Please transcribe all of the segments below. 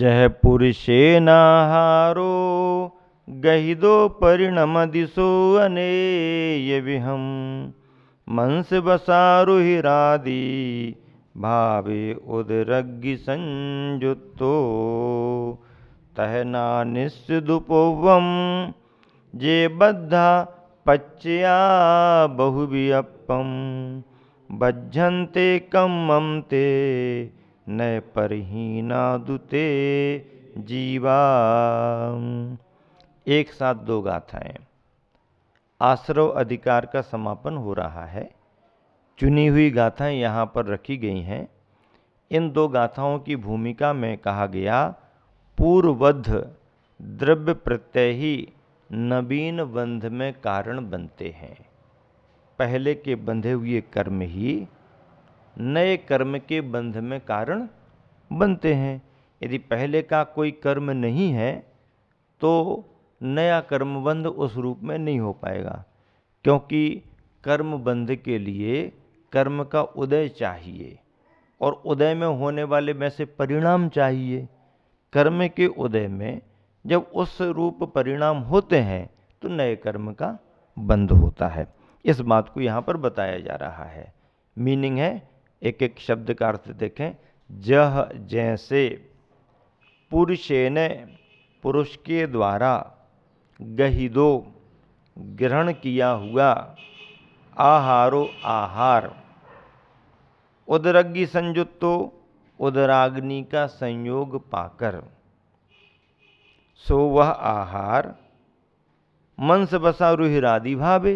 जह पुरुषे नाहारो गहिदो परिणम दिशो अनेय विहम मंस बसारुहिरादि भावे उदरग्गि संयुक्तो तह नानिस्सुदुपोवम जे बद्धा पच्चया बहुवियप्पम बज्झन्ते कम्मं ते न परहीना दुते जीवा। एक साथ दो गाथाएं। आश्रव अधिकार का समापन हो रहा है। चुनी हुई गाथाएं यहाँ पर रखी गई हैं। इन दो गाथाओं की भूमिका में कहा गया पूर्वबद्ध द्रव्य प्रत्यय ही नवीन बंध में कारण बनते हैं। पहले के बंधे हुए कर्म ही नए कर्म के बंध में कारण बनते हैं। यदि पहले का कोई कर्म नहीं है तो नया कर्मबंध उस रूप में नहीं हो पाएगा, क्योंकि कर्मबंध के लिए कर्म का उदय चाहिए और उदय में होने वाले में से परिणाम चाहिए। कर्म के उदय में जब उस रूप परिणाम होते हैं तो नए कर्म का बंध होता है। इस बात को यहाँ पर बताया जा रहा है। मीनिंग है, एक एक शब्द का अर्थ देखें। जह जैसे पुरुषेन पुरुष के द्वारा गहिदो ग्रहण किया हुआ आहारो आहार उदरग्गि संयुक्तो उदराग्नि का संयोग पाकर सो वह आहार मंस बसा रुहिरादि भावे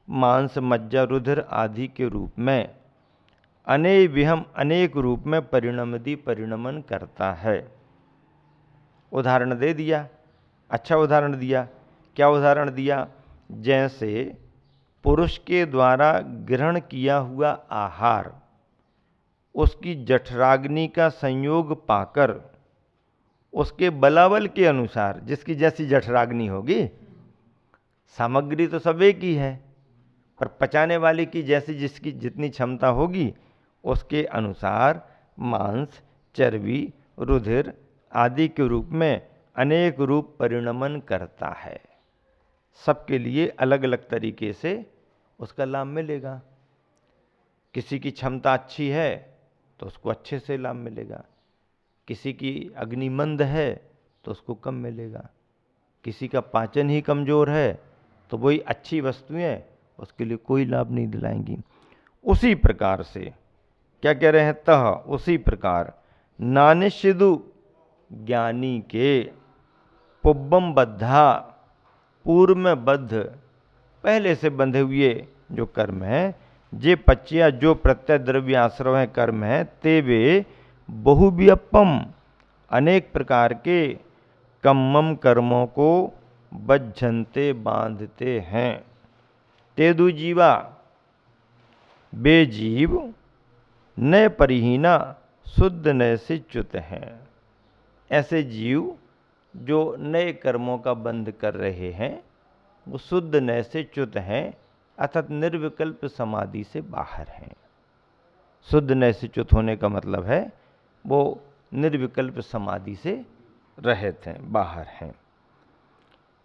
मांस मज्जा रुधिर आदि के रूप में अनेय विहम अनेक रूप में परिणमति परिणमन करता है। उदाहरण दे दिया, अच्छा उदाहरण दिया। क्या उदाहरण दिया? जैसे पुरुष के द्वारा ग्रहण किया हुआ आहार उसकी जठराग्नि का संयोग पाकर उसके बलाबल के अनुसार, जिसकी जैसी जठराग्नि होगी, सामग्री तो सब एक ही है, पर पचाने वाले की जैसी जिसकी जितनी क्षमता होगी उसके अनुसार मांस चर्बी रुधिर आदि के रूप में अनेक रूप परिणमन करता है। सबके लिए अलग अलग तरीके से उसका लाभ मिलेगा। किसी की क्षमता अच्छी है तो उसको अच्छे से लाभ मिलेगा, किसी की अग्नि मंद है तो उसको कम मिलेगा, किसी का पाचन ही कमजोर है तो वही अच्छी वस्तुएं उसके लिए कोई लाभ नहीं दिलाएंगी। उसी प्रकार से क्या कह रहे हैं? तह उसी प्रकार नानिशिदु ज्ञानी के पुब्बम बद्धा पूर्व में बद्ध पहले से बंधे हुए जो कर्म हैं, जे पच्चिया जो प्रत्यय द्रव्य आश्रव है कर्म है, ते वे बहुव्यपम अनेक प्रकार के कम्मम कर्मों को बज्झन्ते बांधते हैं। तेदु जीवा बे जीव नए परिहीना शुद्ध नए से च्युत हैं। ऐसे जीव जो नए कर्मों का बंध कर रहे हैं वो शुद्ध नए से च्युत हैं, अर्थात निर्विकल्प समाधि से बाहर हैं। शुद्ध नए से च्युत होने का मतलब है वो निर्विकल्प समाधि से रहित हैं, बाहर हैं।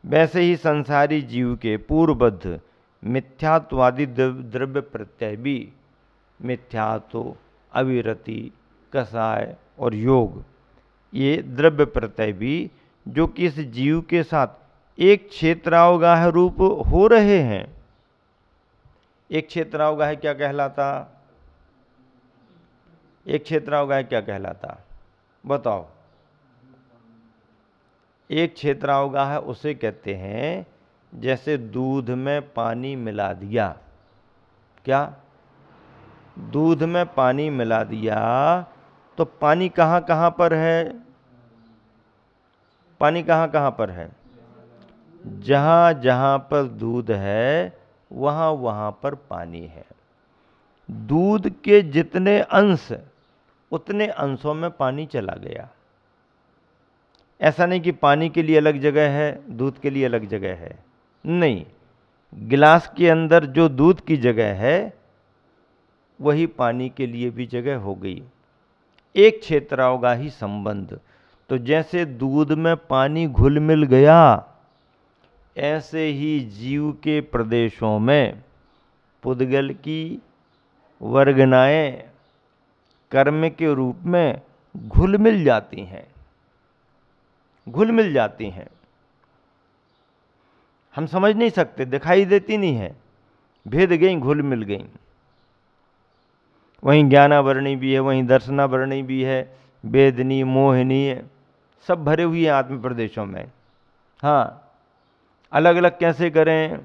वैसे ही संसारी जीव के पूर्वबद्ध मिथ्यात्वादि द्रव्य प्रत्यय भी, मिथ्यात्व अविरति कषाय और योग, ये द्रव्य प्रत्यय भी जो कि इस जीव के साथ एक क्षेत्रावगाह रूप हो रहे हैं। एक क्षेत्रावगाह क्या कहलाता? एक क्षेत्रावगाह क्या कहलाता? बताओ। एक क्षेत्रावगाह उसे कहते हैं जैसे दूध में पानी मिला दिया। क्या? दूध में पानी मिला दिया तो पानी कहाँ कहाँ पर है? पानी कहाँ कहाँ पर है? जहाँ जहाँ पर दूध है वहाँ वहाँ पर पानी है। दूध के जितने अंश उतने अंशों में पानी चला गया। ऐसा नहीं कि पानी के लिए अलग जगह है दूध के लिए अलग जगह है, नहीं। गिलास के अंदर जो दूध की जगह है वही पानी के लिए भी जगह हो गई। एक क्षेत्रावगाही संबंध। तो जैसे दूध में पानी घुल मिल गया, ऐसे ही जीव के प्रदेशों में पुद्गल की वर्गनाएं कर्म के रूप में घुल मिल जाती हैं, घुल मिल जाती हैं। हम समझ नहीं सकते, दिखाई देती नहीं है, भेद गई, घुल मिल गई। वहीं ज्ञानावरणी भी है, वहीं दर्शनावरणी भी है, वेदनी, मोहिनी, सब भरे हुए हैं आत्म प्रदेशों में। हाँ, अलग अलग कैसे करें?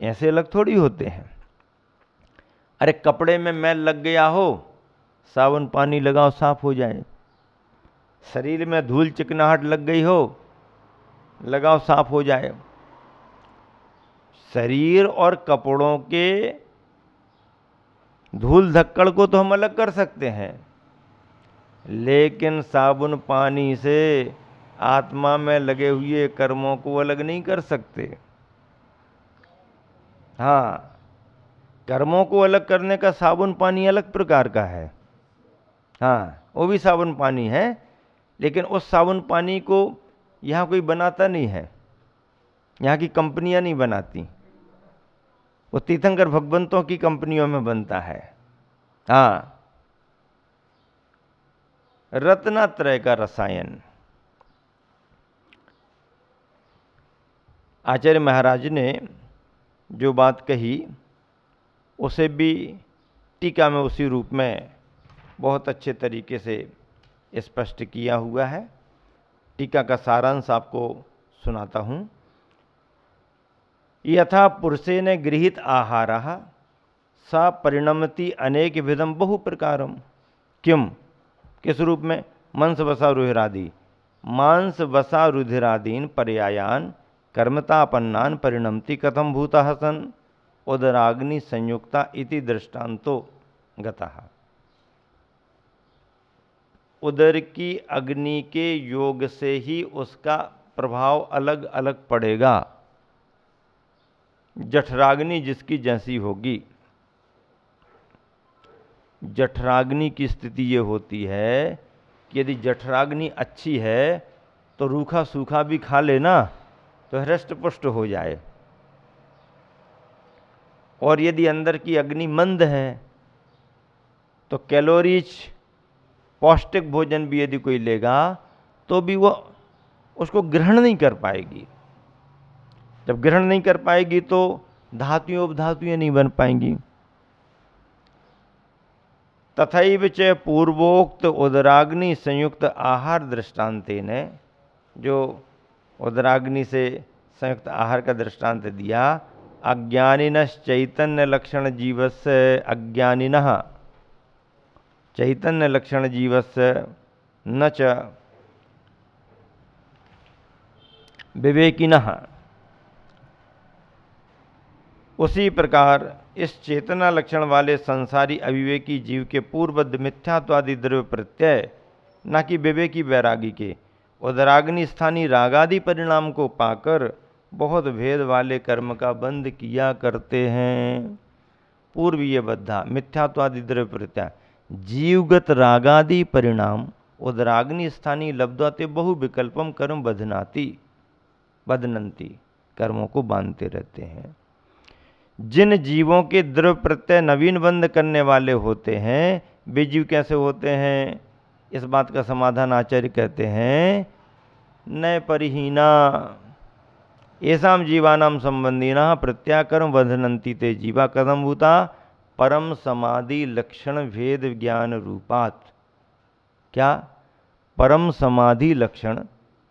ऐसे अलग थोड़ी होते हैं। अरे कपड़े में मैल लग गया हो, साबुन पानी लगाओ, साफ हो जाए। शरीर में धूल चिकनाहट लग गई हो, लगाओ, साफ हो जाए। शरीर और कपड़ों के धूल धक्कड़ को तो हम अलग कर सकते हैं, लेकिन साबुन पानी से आत्मा में लगे हुए कर्मों को अलग नहीं कर सकते। हाँ, कर्मों को अलग करने का साबुन पानी अलग प्रकार का है। हाँ, वो भी साबुन पानी है, लेकिन उस साबुन पानी को यहाँ कोई बनाता नहीं है, यहाँ की कंपनियां नहीं बनाती, वो तीर्थंकर भगवंतों की कंपनियों में बनता है। हाँ, रत्नात्रय का रसायन। आचार्य महाराज ने जो बात कही उसे भी टीका में उसी रूप में बहुत अच्छे तरीके से स्पष्ट किया हुआ है। टीका का सारांश आपको सुनाता हूँ। यथा पुरुषेण गृहीत आहारः सा परिणमति अनेक विधम बहु प्रकारम। किम, किस रूप में? मांस वसा रुधिरादि, मांस वसा रुधिरादीन पर्यायान कर्मतापन्नान परिणमति कथम भूतः सन उदराग्नि संयुक्ता इति दृष्टांतो गतः। उदर की अग्नि के योग से ही उसका प्रभाव अलग अलग पड़ेगा। जठराग्नि जिसकी जैसी होगी, जठराग्नि की स्थिति ये होती है कि यदि जठराग्नि अच्छी है तो रूखा सूखा भी खा लेना तो हृष्ट पुष्ट हो जाए, और यदि अंदर की अग्नि मंद है तो कैलोरीज पौष्टिक भोजन भी यदि कोई लेगा तो भी वो उसको ग्रहण नहीं कर पाएगी। जब ग्रहण नहीं कर पाएगी तो धातुएं उपधातुएं नहीं बन पाएंगी। तथैव च पूर्वोक्त उदराग्नि संयुक्त आहार दृष्टांतेन, जो उदराग्नि से संयुक्त आहार का दृष्टांत दिया, अज्ञानिनश् चैतन्य लक्षण जीवस्य अज्ञानिनः चैतन्य लक्षण जीवस्य न च विवेकिनः। उसी प्रकार इस चेतना लक्षण वाले संसारी अविवेकी जीव के पूर्वबद्ध मिथ्यात्वादि द्रव्य प्रत्यय, न कि विवेकी वैरागी के उदराग्नि स्थानीय रागादि परिणाम को पाकर बहुत भेद वाले कर्म का बंध किया करते हैं। पूर्वीय बद्धा मिथ्यात्वादि द्रव्य प्रत्यय जीवगत रागादि परिणाम उदराग्नि स्थानीय लब्ध्वाते बहु विकल्पम कर्म बदनंती, कर्मों को बांधते रहते हैं। जिन जीवों के द्रव्य प्रत्यय नवीन बंध करने वाले होते हैं, वे जीव कैसे होते हैं? इस बात का समाधान आचार्य कहते हैं, न परिहीना येषां जीवानां संबंधिनः प्रत्याकर्म बधनन्ति ते जीवा कथम भूता परम समाधि लक्षण भेद ज्ञान रूपात। क्या? परम समाधि लक्षण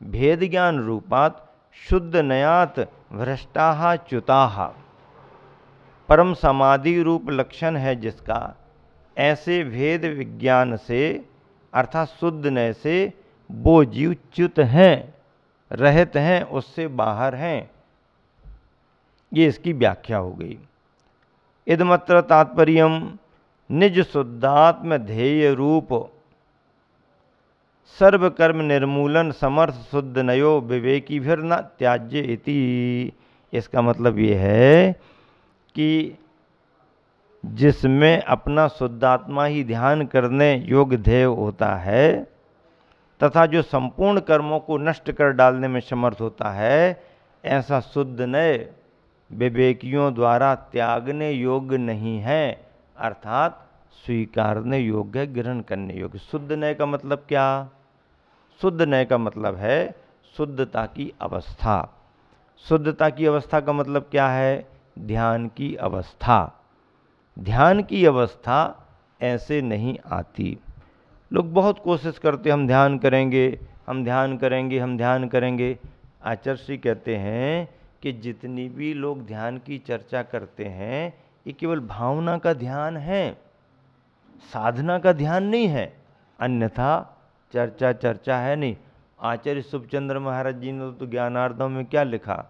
भेद ज्ञान रूपात शुद्ध नयात भ्रष्टाः च्युताः। परम समाधि रूप लक्षण है जिसका, ऐसे भेद विज्ञान से अर्थात शुद्ध नय से वो जीव च्युत हैं, रहित हैं, उससे बाहर हैं। ये इसकी व्याख्या हो गई। इदमत्र तात्पर्यम निज शुद्धात्म ध्येय रूप सर्वकर्म निर्मूलन समर्थ शुद्ध नयो विवेकी फिर न त्याज्य इति। इसका मतलब ये है कि जिसमें अपना शुद्धात्मा ही ध्यान करने योग्य ध्येय होता है, तथा जो संपूर्ण कर्मों को नष्ट कर डालने में समर्थ होता है, ऐसा शुद्ध नय विवेकियों द्वारा त्यागने योग्य नहीं है, अर्थात स्वीकारने योग्य, ग्रहण करने योग्य। शुद्ध नय का मतलब क्या? शुद्ध नय का मतलब है शुद्धता की अवस्था। शुद्धता की अवस्था का मतलब क्या है? ध्यान की अवस्था। ध्यान की अवस्था ऐसे नहीं आती। लोग बहुत कोशिश करते, हम ध्यान करेंगे, हम ध्यान करेंगे, हम ध्यान करेंगे। आचार्य श्री कहते हैं कि जितनी भी लोग ध्यान की चर्चा करते हैं, ये केवल भावना का ध्यान है, साधना का ध्यान नहीं है, अन्यथा चर्चा चर्चा है नहीं। आचार्य सुभचंद्र महाराज जी ने तो ज्ञानार्धों में क्या लिखा?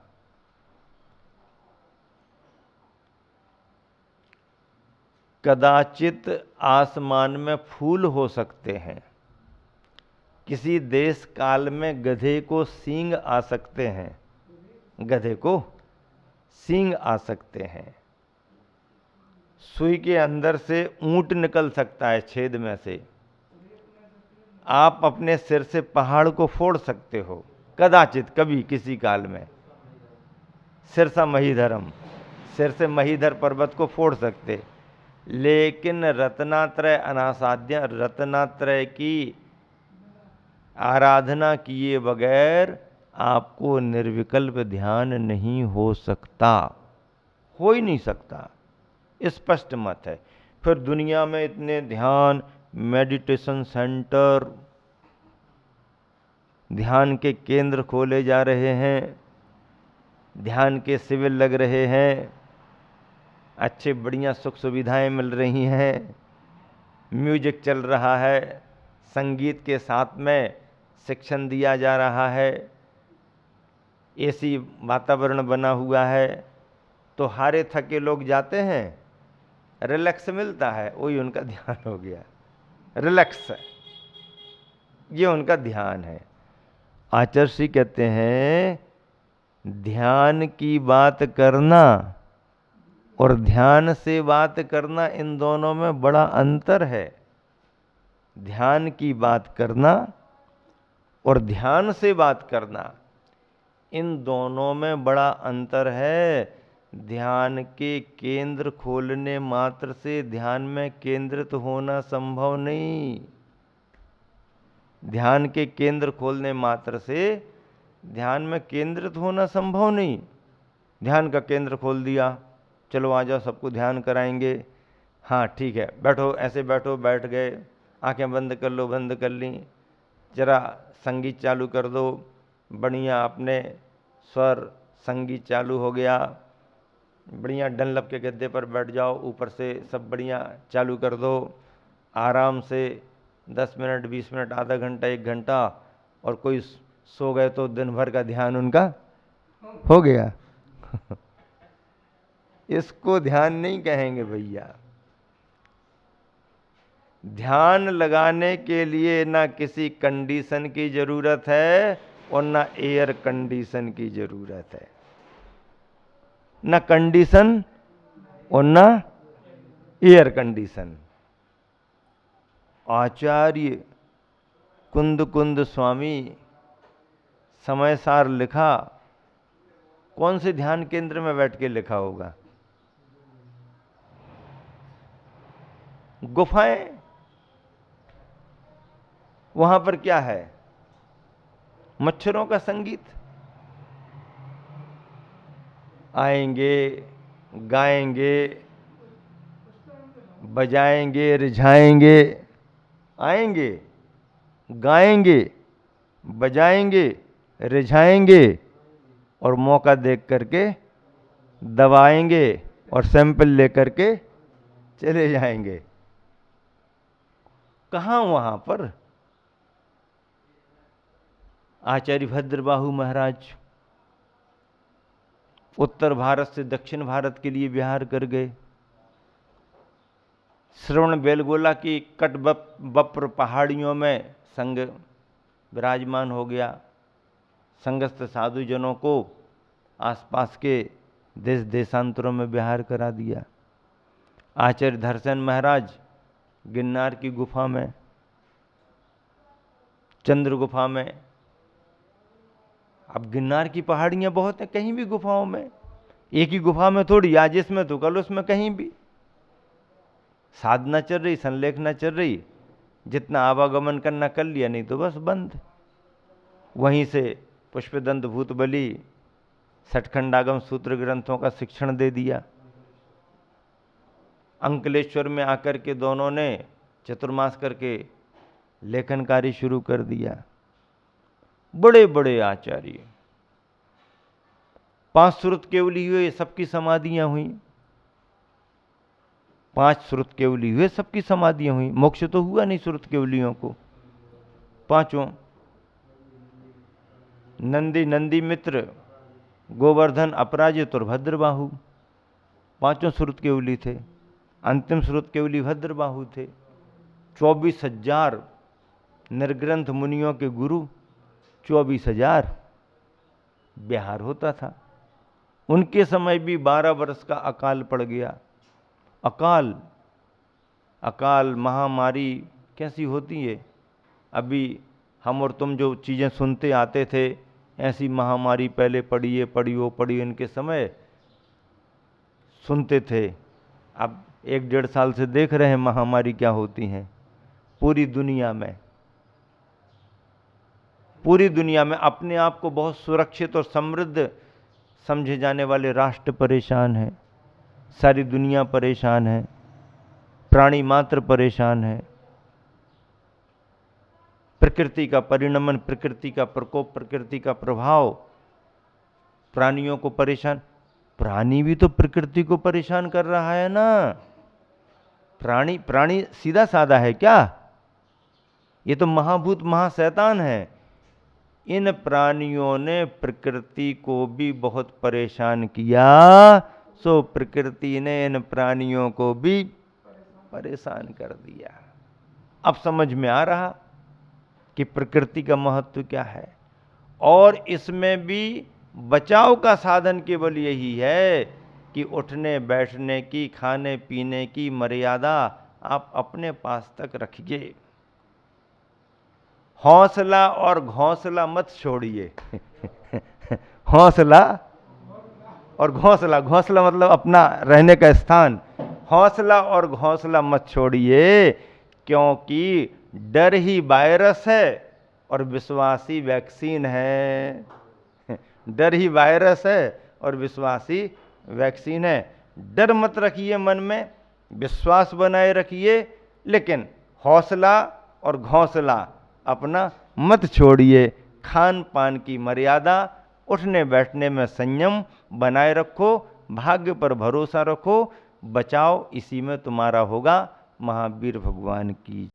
कदाचित आसमान में फूल हो सकते हैं, किसी देश काल में गधे को सींग आ सकते हैं, गधे को सींग आ सकते हैं, सुई के अंदर से ऊंट निकल सकता है छेद में से, आप अपने सिर से पहाड़ को फोड़ सकते हो, कदाचित कभी किसी काल में। सिरसा महीधरम, सिर से महीधर पर्वत को फोड़ सकते, लेकिन रत्नात्रय अनासाध्य, रत्नात्रय की आराधना किए बगैर आपको निर्विकल्प ध्यान नहीं हो सकता, हो ही नहीं सकता, स्पष्ट मत है। फिर दुनिया में इतने ध्यान, मेडिटेशन सेंटर, ध्यान के केंद्र खोले जा रहे हैं, ध्यान के शिविर लग रहे हैं, अच्छे बढ़िया सुख सुविधाएं मिल रही हैं, म्यूजिक चल रहा है, संगीत के साथ में शिक्षण दिया जा रहा है, ऐसी वातावरण बना हुआ है, तो हारे थके लोग जाते हैं, रिलैक्स मिलता है, वही उनका ध्यान हो गया, रिलैक्स है, ये उनका ध्यान है। आचार्य श्री कहते हैं ध्यान की बात करना और ध्यान से बात करना, इन दोनों में बड़ा अंतर है। ध्यान की बात करना और ध्यान से बात करना, इन दोनों में बड़ा अंतर है। ध्यान के केंद्र खोलने मात्र से ध्यान में केंद्रित होना संभव नहीं। ध्यान के केंद्र खोलने मात्र से ध्यान में केंद्रित होना संभव नहीं। ध्यान का केंद्र खोल दिया, चलो आ जाओ सबको ध्यान कराएंगे, हाँ ठीक है बैठो, ऐसे बैठो, बैठ गए, आंखें बंद कर लो, बंद कर ली, जरा संगीत चालू कर दो, बढ़िया अपने स्वर, संगीत चालू हो गया, बढ़िया डनलप के गद्दे पर बैठ जाओ, ऊपर से सब बढ़िया चालू कर दो, आराम से 10 मिनट, 20 मिनट, आधा घंटा, 1 घंटा, और कोई सो गए तो दिन भर का ध्यान उनका हो गया। इसको ध्यान नहीं कहेंगे भैया। ध्यान लगाने के लिए ना किसी कंडीशन की जरूरत है और ना एयर कंडीशन की जरूरत है, ना कंडीशन और ना एयर कंडीशन। आचार्य कुंद कुंद स्वामी समय सार लिखा, कौन से ध्यान केंद्र में बैठ के लिखा होगा? गुफाएं, वहां पर क्या है? मच्छरों का संगीत, आएंगे, गाएंगे, बजाएंगे, रिझाएंगे, आएंगे, गाएंगे, बजाएंगे, रिझाएंगे, और मौका देख करके दबाएंगे और सैंपल लेकर के चले जाएंगे। कहाँ वहां पर? आचार्य भद्रबाहु महाराज उत्तर भारत से दक्षिण भारत के लिए विहार कर गए। श्रवण बेलगोला की कटबप्र पहाड़ियों में संग विराजमान हो गया, संगस्थ साधुजनों को आसपास के देश देशांतरों में विहार करा दिया। आचार्य धरसेन महाराज गिरनार की गुफा में, चंद्र गुफा में। अब गिरनार की पहाड़ियां बहुत हैं, कहीं भी गुफाओं में, एक ही गुफा में थोड़ी, आज इसमें तो कल उसमें, कहीं भी साधना चल रही, संलेखना चल रही, जितना आवागमन करना कर लिया, नहीं तो बस बंद। वहीं से पुष्पदंत भूतबली सठखंडागम सूत्र ग्रंथों का शिक्षण दे दिया। अंकलेश्वर में आकर के दोनों ने चतुर्मास करके लेखन कार्य शुरू कर दिया। बड़े बड़े आचार्य, 5 श्रुत केवली हुए, सबकी समाधियां हुई। 5 श्रुत केवली हुए, सबकी समाधियां हुई। मोक्ष तो हुआ नहीं श्रुत केवलियों को, पांचों। नंदी मित्र, गोवर्धन, अपराजित और भद्रबाहु, 5 श्रुत केवली थे। अंतिम श्रुत केवली भद्रबाहु थे। 24,000 निर्ग्रंथ मुनियों के गुरु, 24,000 बिहार होता था। उनके समय भी 12 वर्ष का अकाल पड़ गया। अकाल महामारी कैसी होती है, अभी हम और तुम जो चीज़ें सुनते आते थे, ऐसी महामारी पहले पड़ी इनके समय सुनते थे। अब 1-1.5 साल से देख रहे हैं महामारी क्या होती हैं पूरी दुनिया में। पूरी दुनिया में अपने आप को बहुत सुरक्षित और समृद्ध समझे जाने वाले राष्ट्र परेशान हैं, सारी दुनिया परेशान है, प्राणी मात्र परेशान है। प्रकृति का परिणमन, प्रकृति का प्रकोप, प्रकृति का प्रभाव प्राणियों को परेशान। प्राणी भी तो प्रकृति को परेशान कर रहा है ना। प्राणी सीधा साधा है क्या? ये तो महाभूत महाशैतान है। इन प्राणियों ने प्रकृति को भी बहुत परेशान किया, सो प्रकृति ने इन प्राणियों को भी परेशान कर दिया। अब समझ में आ रहा कि प्रकृति का महत्व क्या है। और इसमें भी बचाव का साधन केवल यही है कि उठने बैठने की, खाने पीने की मर्यादा आप अपने पास तक रखिए। हौसला और घोंसला मत छोड़िए। हौसला और घोंसला मतलब अपना रहने का स्थान। हौसला और घोंसला मत छोड़िए, क्योंकि डर ही वायरस है और विश्वासी वैक्सीन है। डर ही वायरस है और विश्वासी वैक्सीन है। डर मत रखिए मन में, विश्वास बनाए रखिए, लेकिन हौसला और घोंसला अपना मत छोड़िए। खान पान की मर्यादा, उठने बैठने में संयम बनाए रखो, भाग्य पर भरोसा रखो, बचाव इसी में तुम्हारा होगा। महावीर भगवान की।